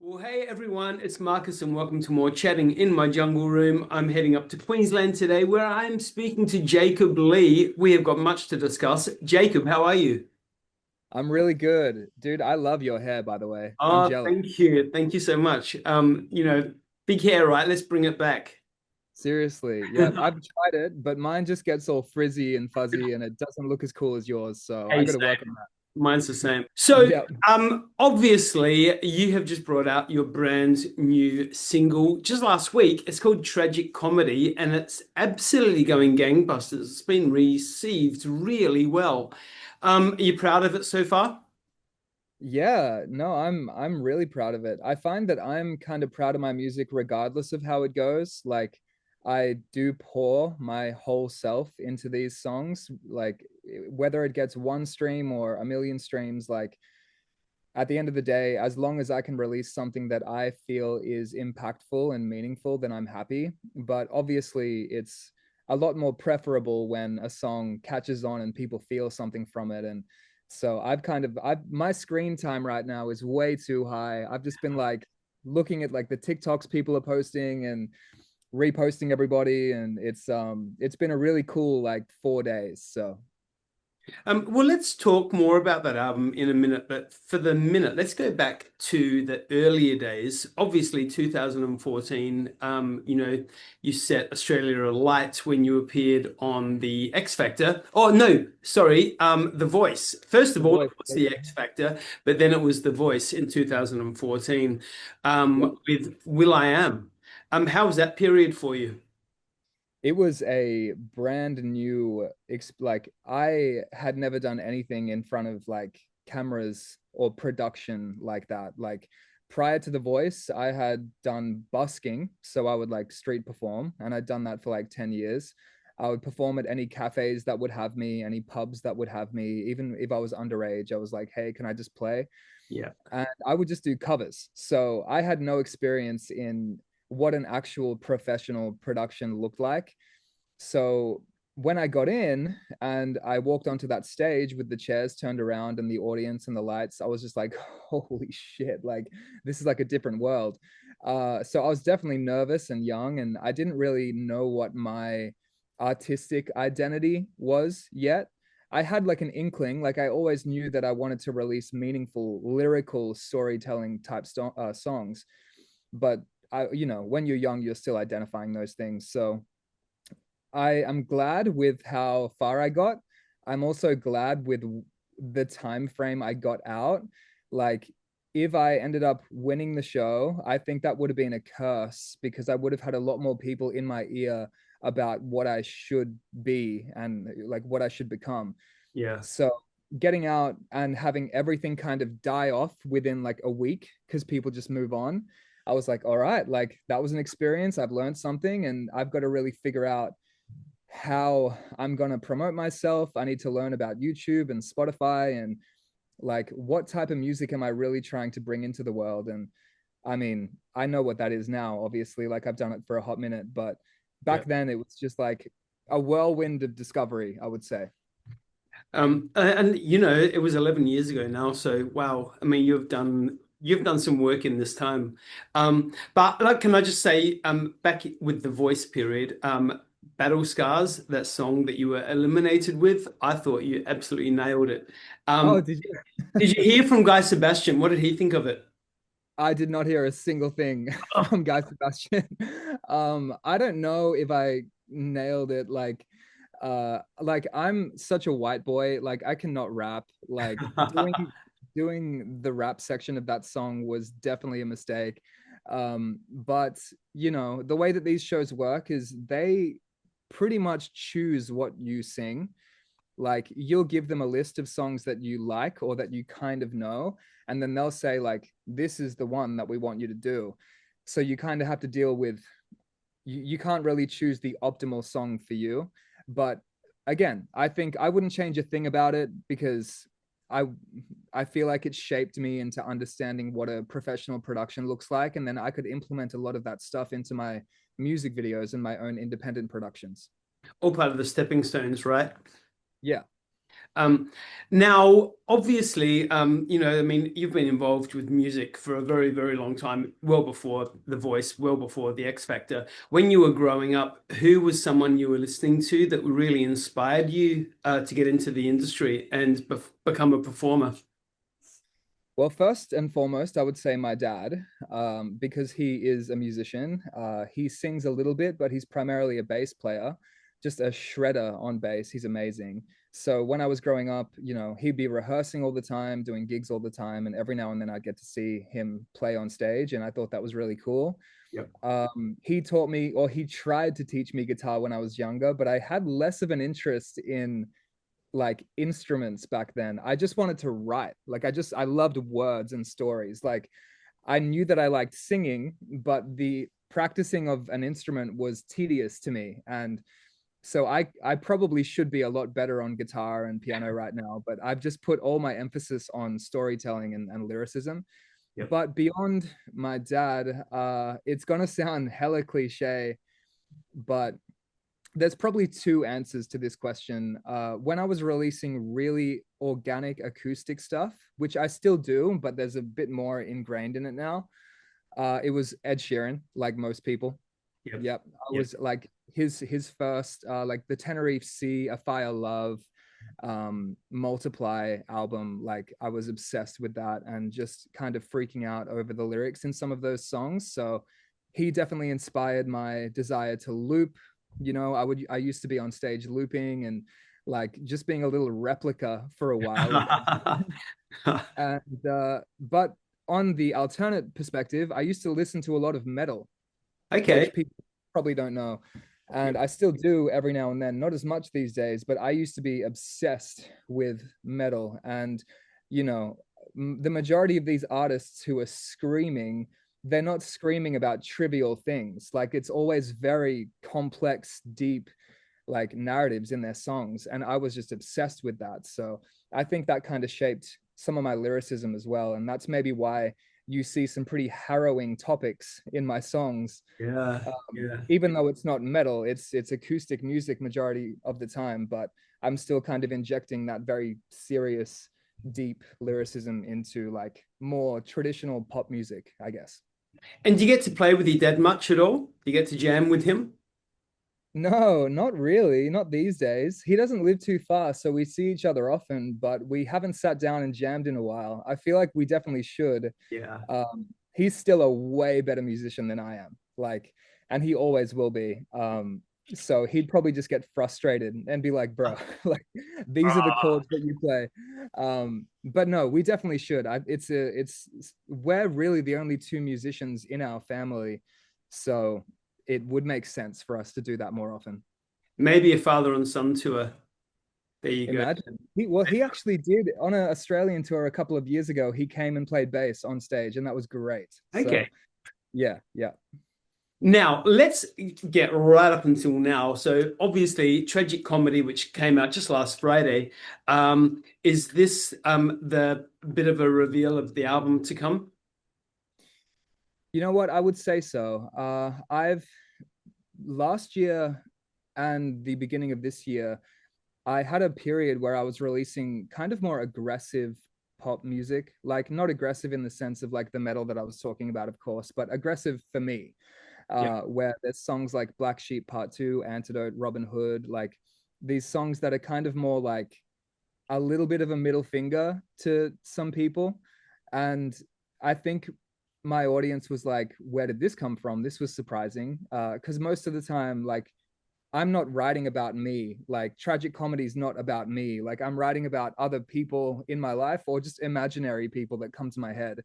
Well, hey everyone, it's Marcus and welcome to more chatting in my jungle room. I'm heading up to Queensland today where I'm speaking to Jacob Lee. We have got much to discuss. Jacob, how are you? I'm really good. Dude, I love your hair, by the way. I'm Oh, jealous. thank you. Thank you so much. Big hair, right? Let's bring it back. Seriously. Yeah, I've tried it, but mine just gets all frizzy and fuzzy and it doesn't look as cool as yours. So I Hey, got to work same. on that. Mine's the same. So, Yeah. obviously, you have just brought out your brand new single just last week. It's called Tragic Comedy, and it's absolutely going gangbusters. It's been received really well. Are you proud of it so far? Yeah, no, I'm really proud of it. I find that I'm kind of proud of my music regardless of how it goes. Like I do pour my whole self into these songs, like whether it gets one stream or a million streams, like at the end of the day, as long as I can release something that I feel is impactful and meaningful, then I'm happy. But obviously, it's a lot more preferable when a song catches on and people feel something from it. And so my screen time right now is way too high. I've just been like looking at like the TikToks people are posting and reposting everybody, and it's been a really cool like 4 days. So Well, let's talk more about that album in a minute, but for the minute, let's go back to the earlier days. Obviously, 2014, you set Australia alight when you appeared on the X Factor. Oh, no, sorry, The Voice. First the of all, voice, it was the baby. X Factor, but then it was The Voice in 2014 Yeah. with Will I Am. How was that period for you? It was a brand new like I had never done anything in front of like cameras or production like that. Like prior to The Voice, I had done busking, so I would like street perform, and I'd done that for like 10 years. I would perform at any cafes that would have me, any pubs that would have me. Even if I was underage, I was like, "Hey, can I just play?" Yeah. And I would just do covers. So I had no experience in what an actual professional production looked like. So when I got in and I walked onto that stage with the chairs turned around and the audience and the lights, I was just like, holy shit, like this is like a different world. So I was definitely nervous and young, and I didn't really know what my artistic identity was yet. I had like an inkling, like I always knew that I wanted to release meaningful, lyrical storytelling type songs. But when you're young, you're still identifying those things. So I am glad with how far I got. I'm also glad with the time frame I got out. Like if I ended up winning the show, I think that would have been a curse because I would have had a lot more people in my ear about what I should be and like what I should become. Yeah. So getting out and having everything kind of die off within like a week because people just move on. I was like, all right, like that was an experience. I've learned something and I've got to really figure out how I'm going to promote myself. I need to learn about YouTube and Spotify and like what type of music am I really trying to bring into the world. And I mean, I know what that is now, obviously, like I've done it for a hot minute, but Yeah. back then it was just like a whirlwind of discovery, I would say. And it was 11 years ago now, so wow. I mean, you've done some work in this time. But like, can I just say, back with the voice period, Battle Scars, that song that you were eliminated with, I thought you absolutely nailed it. Oh, Um, did you? did you hear from Guy Sebastian? What did he think of it? I did not hear a single thing Oh, from Guy Sebastian. I don't know if I nailed it. Like I'm such a white boy. Like I cannot rap. Like doing the rap section of that song was definitely a mistake. But the way that these shows work is they pretty much choose what you sing. Like you'll give them a list of songs that you like or that you kind of know, and then they'll say like this is the one that we want you to do. So you kind of have to deal with you can't really choose the optimal song for you. But again, I think I wouldn't change a thing about it because i I feel like it shaped me into understanding what a professional production looks like, and then I could implement a lot of that stuff into my music videos and my own independent productions. all part of the stepping stones, right? Yeah. Um, Now, obviously, I mean, you've been involved with music for a very, very long time, well before The Voice, well before The X Factor. When you were growing up, who was someone you were listening to that really inspired you to get into the industry and become a performer? Well, first and foremost, I would say my dad, because he is a musician. He sings a little bit, but he's primarily a bass player, just a shredder on bass. He's amazing. So when I was growing up, he'd be rehearsing all the time, doing gigs all the time, and every now and then I'd get to see him play on stage, and I thought that was really cool. Yep. He taught me, or he tried to teach me guitar when I was younger, but I had less of an interest in like instruments back then. I just wanted to write. Like I loved words and stories. Like I knew that I liked singing, but the practicing of an instrument was tedious to me. And so I probably should be a lot better on guitar and piano right now, but I've just put all my emphasis on storytelling and lyricism. Yep. But beyond my dad, it's gonna sound hella cliche, but there's probably two answers to this question. When I was releasing really organic acoustic stuff, which I still do, but there's a bit more ingrained in it now. It was Ed Sheeran, like most people. Yep. Yep, I Yep. was like his first, like the Tenerife Sea, A Fire Love, Multiply album. Like I was obsessed with that and just kind of freaking out over the lyrics in some of those songs. So he definitely inspired my desire to loop. I used to be on stage looping and like just being a little replica for a while. And but on the alternate perspective, I used to listen to a lot of metal, Okay. which people probably don't know. And Yep. I still do every now and then, not as much these days, but I used to be obsessed with metal. And, you know, the majority of these artists who are screaming, they're not screaming about trivial things. Like it's always very complex, deep, like narratives in their songs. And I was just obsessed with that. So I think that kind of shaped some of my lyricism as well. And that's maybe why you see some pretty harrowing topics in my songs. Yeah. Yeah. Even though it's not metal, it's acoustic music majority of the time, but I'm still kind of injecting that very serious, deep lyricism into like more traditional pop music, I guess. And do you get to play with your dad much at all? Do you get to jam with him? No, not really, not these days. He doesn't live too far, so we see each other often, but we haven't sat down and jammed in a while. I feel like we definitely should. Yeah. He's still a way better musician than I am. Like, and he always will be. So he'd probably just get frustrated and be like, bro, like these are the Ah, chords that you play. But no, we definitely should. It's we're really the only two musicians in our family. So it would make sense for us to do that more often. maybe a father and son tour. There you go. Imagine. He actually did on an Australian tour a couple of years ago. He came and played bass on stage, and that was great. So Okay. yeah, yeah. Now, let's get right up until now. So, obviously, Tragic Comedy, which came out just last Friday, is this the bit of a reveal of the album to come? You know what? I would say so. I've last year and the beginning of this year, I had a period where I was releasing kind of more aggressive pop music, like not aggressive in the sense of like the metal that I was talking about, of course, but aggressive for me. Yeah. Where there's songs like Black Sheep Part Two, Antidote, Robin Hood, like these songs that are kind of more like a little bit of a middle finger to some people. And I think my audience was like, where did this come from? This was surprising. Because most of the time, like, I'm not writing about me. Like, tragic comedy is not about me. Like, I'm writing about other people in my life or just imaginary people that come to my head.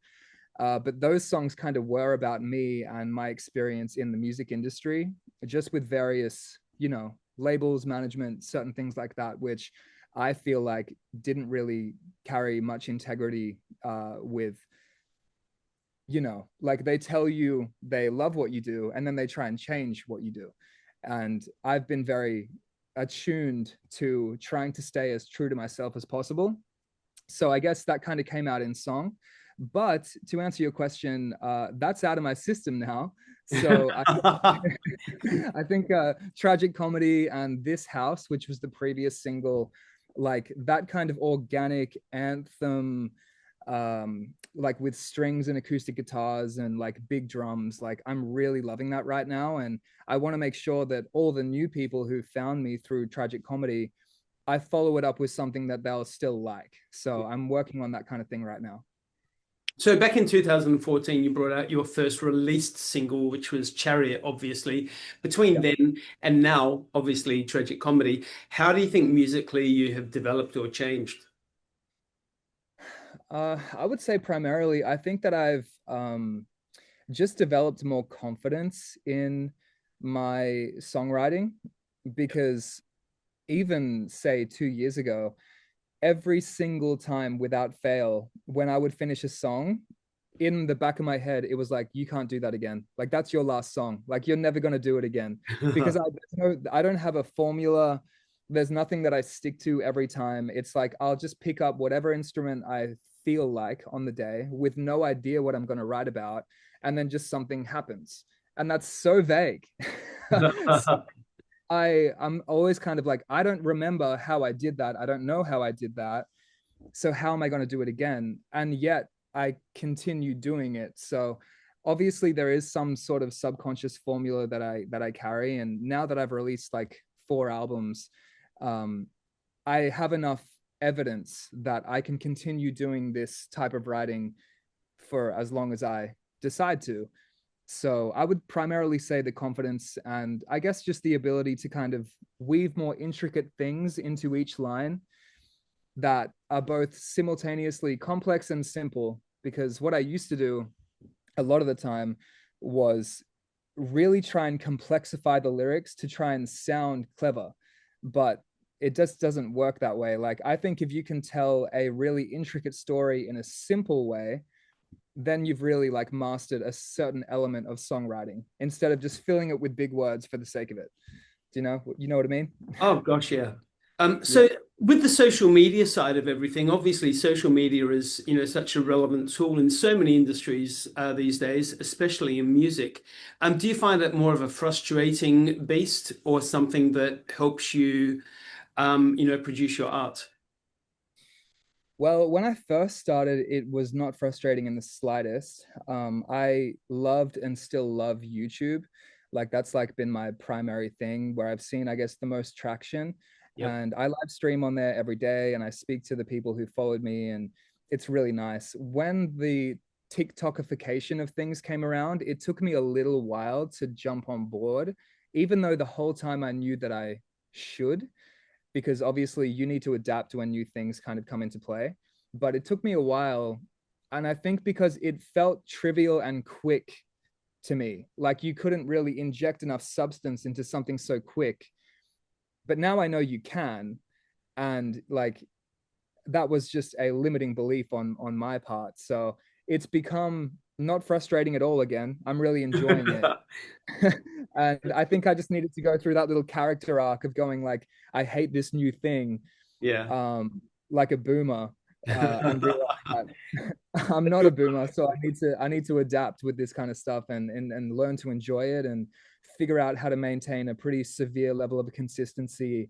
But those songs kind of were about me and my experience in the music industry, just with various, labels, management, certain things like that, which I feel like didn't really carry much integrity with, like they tell you they love what you do and then they try and change what you do. And I've been very attuned to trying to stay as true to myself as possible. So I guess that kind of came out in song. But to answer your question, that's out of my system now. So I think Tragic Comedy and This House, which was the previous single, like that kind of organic anthem, like with strings and acoustic guitars and like big drums. Like I'm really loving that right now, and I want to make sure that all the new people who found me through tragic comedy, I follow it up with something that they'll still like. So I'm working on that kind of thing right now. So back in 2014, you brought out your first released single, which was Chariot, obviously. Between Yeah. then and now, obviously, Tragic Comedy. How do you think musically you have developed or changed? I would say primarily, I think that I've just developed more confidence in my songwriting because even say 2 years ago, every single time without fail, when I would finish a song, in the back of my head, it was like, you can't do that again. Like that's your last song. Like you're never gonna do it again. Because I don't have a formula. There's nothing that I stick to every time. It's like I'll just pick up whatever instrument I feel like on the day with no idea what I'm gonna write about, and then just something happens. And that's so vague. So I'm always kind of like, I don't remember how I did that. I don't know how I did that. So how am I going to do it again? And yet I continue doing it. So obviously there is some sort of subconscious formula that I carry. And now that I've released like 4 albums, um, I have enough evidence that I can continue doing this type of writing for as long as I decide to. So I would primarily say the confidence and I guess just the ability to kind of weave more intricate things into each line that are both simultaneously complex and simple. Because what I used to do a lot of the time was really try and complexify the lyrics to try and sound clever. But it just doesn't work that way. Like, I think if you can tell a really intricate story in a simple way, then you've really like mastered a certain element of songwriting instead of just filling it with big words for the sake of it. Do you know what I mean? Oh gosh, yeah. Yeah. So with the social media side of everything, obviously social media is, such a relevant tool in so many industries these days, especially in music. Do you find it more of a frustrating beast or something that helps you, produce your art? Well, when I first started, it was not frustrating in the slightest. I loved and still love YouTube. Like that's like been my primary thing where I've seen, I guess, the most traction. Yep. And I live stream on there every day and I speak to the people who followed me, and it's really nice. When the TikTokification of things came around, it took me a little while to jump on board, even though the whole time I knew that I should, because obviously you need to adapt when new things kind of come into play. But it took me a while. And I think because it felt trivial and quick to me, like you couldn't really inject enough substance into something so quick. But now I know you can. And like that was just a limiting belief on my part. So it's become not frustrating at all again. I'm really enjoying it. And I think I just needed to go through that little character arc of going like, I hate this new thing, Yeah. like a boomer, and realize that I'm not a boomer, so I need to adapt with this kind of stuff and learn to enjoy it and figure out how to maintain a pretty severe level of consistency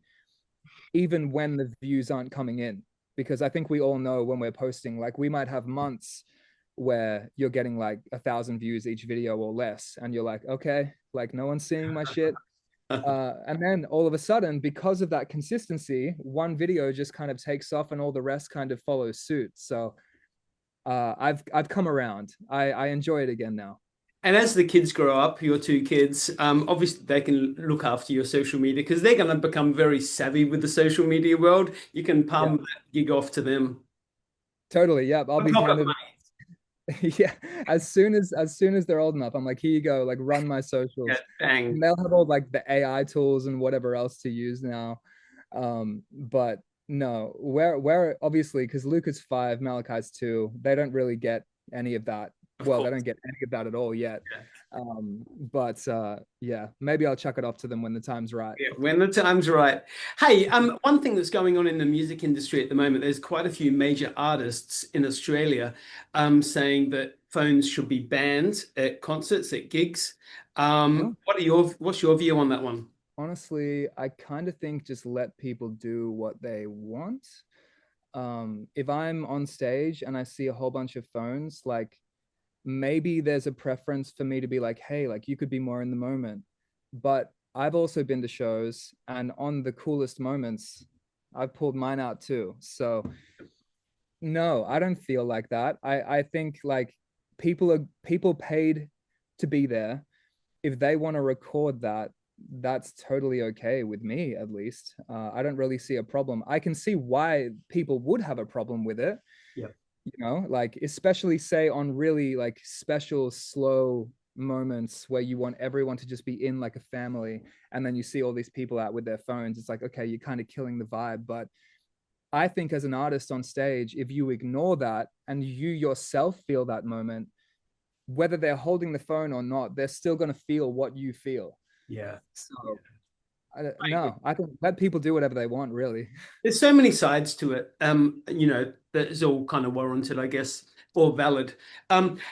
even when the views aren't coming in. Because I think we all know when we're posting, like we might have months where you're getting like 1,000 views each video or less, and you're like, okay, like no one's seeing my shit. And then all of a sudden, because of that consistency, one video just kind of takes off, and all the rest kind of follow suit. So I've come around. I enjoy it again now. And as the kids grow up, your two kids, obviously they can look after your social media because they're going to become very savvy with the social media world. You can Yeah, palm that gig off to them. totally. Yeah, I'll be Pocket handed. Yeah, as soon as they're old enough, I'm like, here you go, like run my money. socials. Bang. And they'll have all like the AI tools and whatever else to use now. But no, where obviously because Luke is 5, Malachi's 2, they don't really get any of that. Of Well, they course. don't get any of that at all yet. Yeah. But yeah, maybe I'll chuck it off to them when the time's right. Yeah, when the time's right. Hey, one thing that's going on in the music industry at the moment, there's quite a few major artists in Australia saying that phones should be banned at concerts, at gigs. Oh, What's your view on that one? Honestly, I kind of think just let people do what they want. If I'm on stage and I see a whole bunch of phones, like maybe there's a preference for me to be like, hey, like you could be more in the moment. But I've also been to shows, and on the coolest moments, I've pulled mine out too. So no, I don't feel like that. I think like people paid to be there. If they want to record that, that's totally okay with me, at least. I don't really see a problem. I can see why people would have a problem with it, Yep. like especially say on really like special slow moments where you want everyone to just be in like a family, and then you see all these people out with their phones. It's like, okay, you're kind of killing the vibe. But I think as an artist on stage, if you ignore that and you yourself feel that moment, whether they're holding the phone or not, they're still going to feel what you feel. Yeah. Yeah. So no, I can let people do whatever they want, really. There's so many sides to it, that is all kind of warranted, I guess, or valid.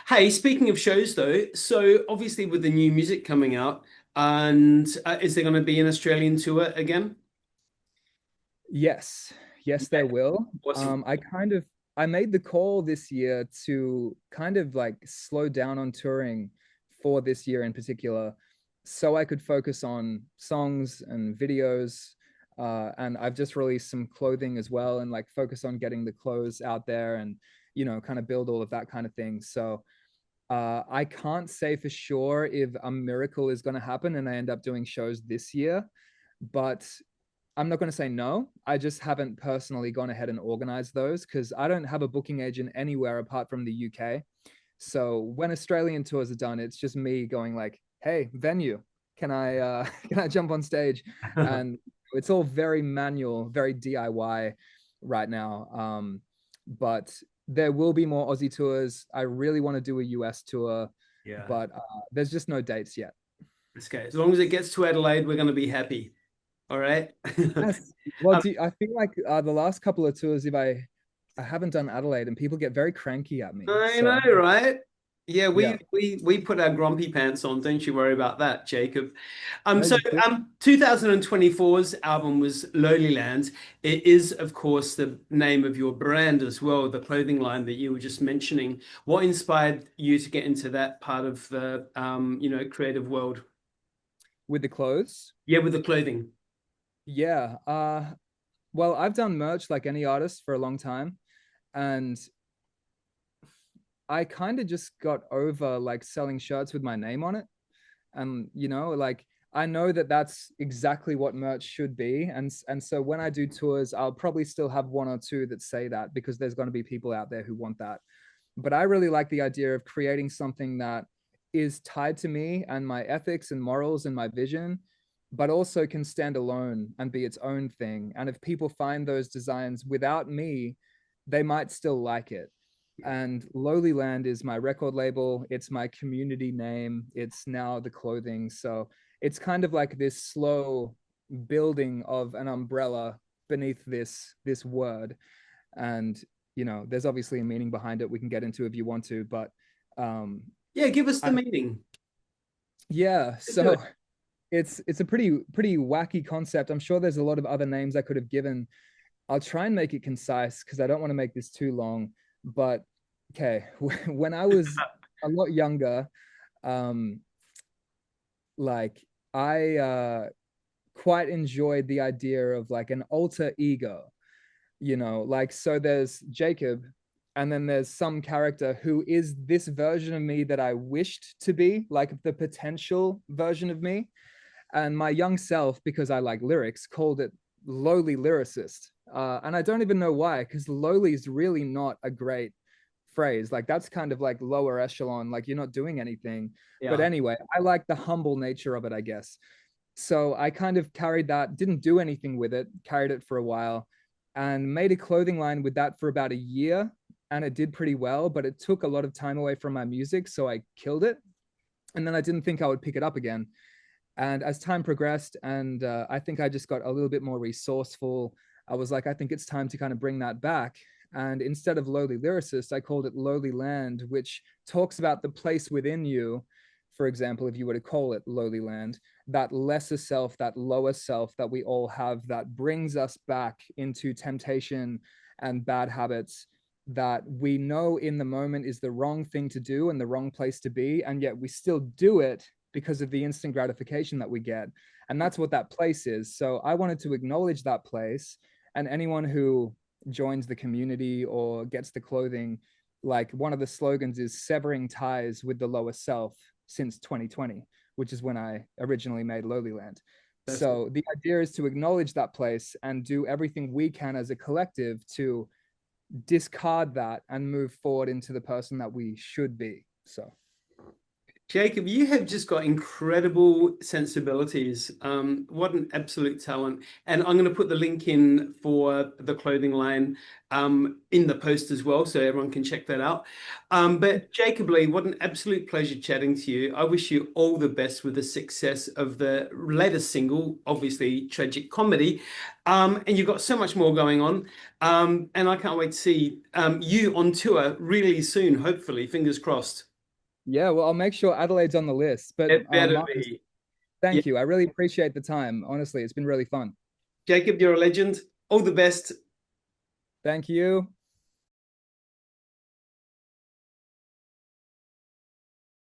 Hey, speaking of shows though, so obviously with the new music coming out, and is there going to be an Australian tour again? Yes, yes, there Yeah, will. awesome. I made the call this year to kind of like slow down on touring for this year in particular, so I could focus on songs and videos. And I've just released some clothing as well, and like focus on getting the clothes out there, and kind of build all of that kind of thing. So I can't say for sure if a miracle is going to happen and I end up doing shows this year, but I'm not going to say no. I just haven't personally gone ahead and organized those because I don't have a booking agent anywhere apart from the UK. So when Australian tours are done, it's just me going like, "Hey, venue, can I can I jump on stage?" And it's all very manual, very DIY right now. But there will be more Aussie tours. I really want to do a US tour, Yeah. but there's just no dates yet. Okay. As long as it gets to Adelaide, we're going to be happy. All right. Yes. Well, Um, I feel like the last couple of tours, if I haven't done Adelaide, and people get very cranky at me. I So know, right? Yeah, yeah, we put our grumpy pants on. Don't you worry about that, Jacob. no, So you should. 2024's album was Lowly Land. It is, of course, the name of your brand as well, the clothing line that you were just mentioning. What inspired you to get into that part of the creative world? With the clothes. Yeah, with the clothing. Yeah. Well, I've done merch like any artist for a long time, and I kind of just got over like selling shirts with my name on it. And like I know that that's exactly what merch should be, and so when I do tours, I'll probably still have one or two that say that because there's going to be people out there who want that. But I really like the idea of creating something that is tied to me and my ethics and morals and my vision, but also can stand alone and be its own thing. And if people find those designs without me, they might still like it. And Lowly Land is my record label. It's my community name. It's now the clothing. So it's kind of like this slow building of an umbrella beneath this word. And there's obviously a meaning behind it we can get into if you want to, but um Yeah, give us the I meaning. yeah, Let's do so it. it's a pretty wacky concept. I'm sure there's a lot of other names I could have given. I'll try and make it concise because I don't want to make this too long. But okay, when I was a lot younger, um, like I quite enjoyed the idea of like an alter ego, like so there's Jacob, and then there's some character who is this version of me that I wished to be, like the potential version of me. And my young self, because I like lyrics, called it lowly lyricist. And I don't even know why, because lowly is really not a great phrase. Like that's kind of like lower echelon, like you're not doing anything. But Yeah. anyway, I like the humble nature of it, I guess. So I kind of carried that, didn't do anything with it, carried it for a while, and made a clothing line with that for about a year. And it did pretty well, but it took a lot of time away from my music. So I killed it. And then I didn't think I would pick it up again. And as time progressed, and I think I just got a little bit more resourceful, I was like, I think it's time to kind of bring that back. And instead of lowly lyricist, I called it Lowly Land, which talks about the place within you for example, if you were to call it lowly land, that lesser self, that lower self that we all have, that brings us back into temptation and bad habits that we know in the moment is the wrong thing to do and the wrong place to be, and yet we still do it because of the instant gratification that we get. And that's what that place is. So I wanted to acknowledge that place, and anyone who joins the community or gets the clothing, like one of the slogans is severing ties with the lower self since 2020, which is when I originally made Lowlyland. That's it. So the idea is to acknowledge that place and do everything we can as a collective to discard that and move forward into the person that we should be. So Jacob, you have just got incredible sensibilities. What an absolute talent. And I'm going to put the link in for the clothing line in the post as well, so everyone can check that out. But Jacob Lee, what an absolute pleasure chatting to you. I wish you all the best with the success of the latest single, obviously Tragic Comedy. And you've got so much more going on. And I can't wait to see you on tour really soon, hopefully, fingers crossed. yeah, well, I'll make sure Adelaide's on the list. But It better Markus, be. Yeah. thank you. I really appreciate the time. Honestly, it's been really fun. Jacob, you're a legend. All the best. Thank you.